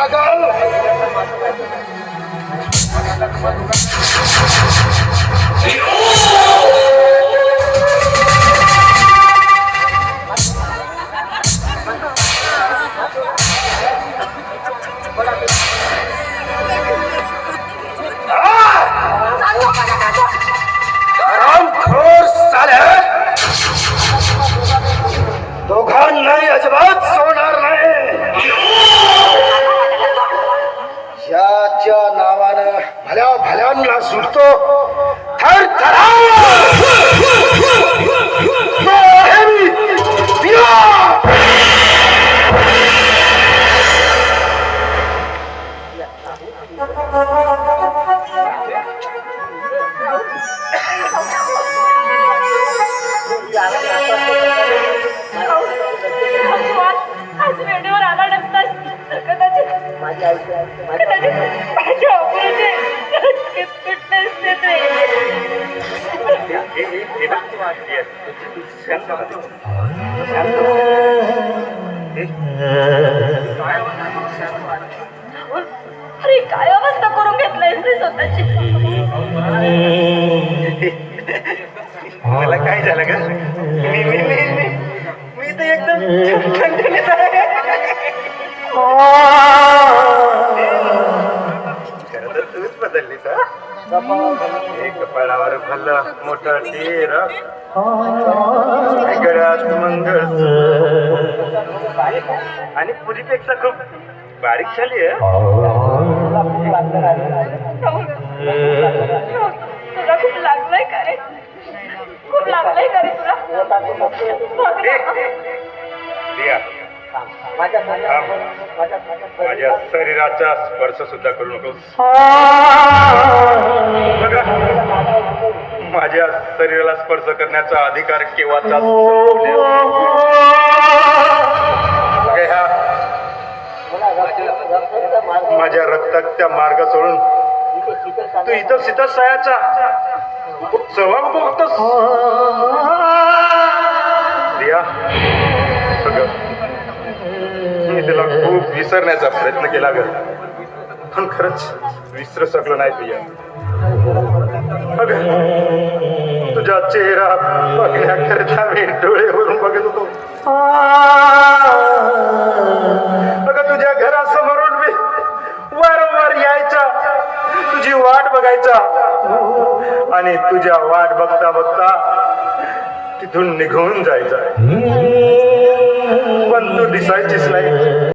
पागल. हरामखोर साले, दोघांनाही अजिबात सोडणार नाही. याच्या नावानं भल्या भल्यांना सुटतो थर थरा. आज वेळेवर आला नसतास तर कदाचित माझ्या ऑपरेचे तुटले असते ते. अरे काय अवस्था करून घेतलायस रे स्वतःची. मला काय झालं का? मी तर एकदम ठणठणीत आहे. खरं तर तूच बदललीस हा. एक कपाळावर भलं मोठं टीर, गळ्यात मंगळसूत्र आणि पुरीपेक्षा खूप बारीक झाली आहे. तुला खूप लागलंय का रे? खूप लागलंय का रे तुला? माझ्या शरीराचा स्पर्श सुद्धा करू नकोस. माझ्या शरीराला स्पर्श करण्याचा अधिकार केव्हाचा माझ्या रक्ताच्या मार्ग सोडून तू इथं सीतासायाचा सहभाग बघतोस. मी तिला खूप विसरण्याचा प्रयत्न केला ग, पण खरंच विसरू शकलो नाही तुझ्या. तुझा चेहरा बघण्याकरिता मी डोळे भरून बघत होतो. अगं तुझ्या घरासमोरून मी वारंवार यायचा, तुझी वाट बघायचा आणि तुझ्या वाट बघता बघता तिथून निघून जायचा. पण तू दिसायचीच नाही.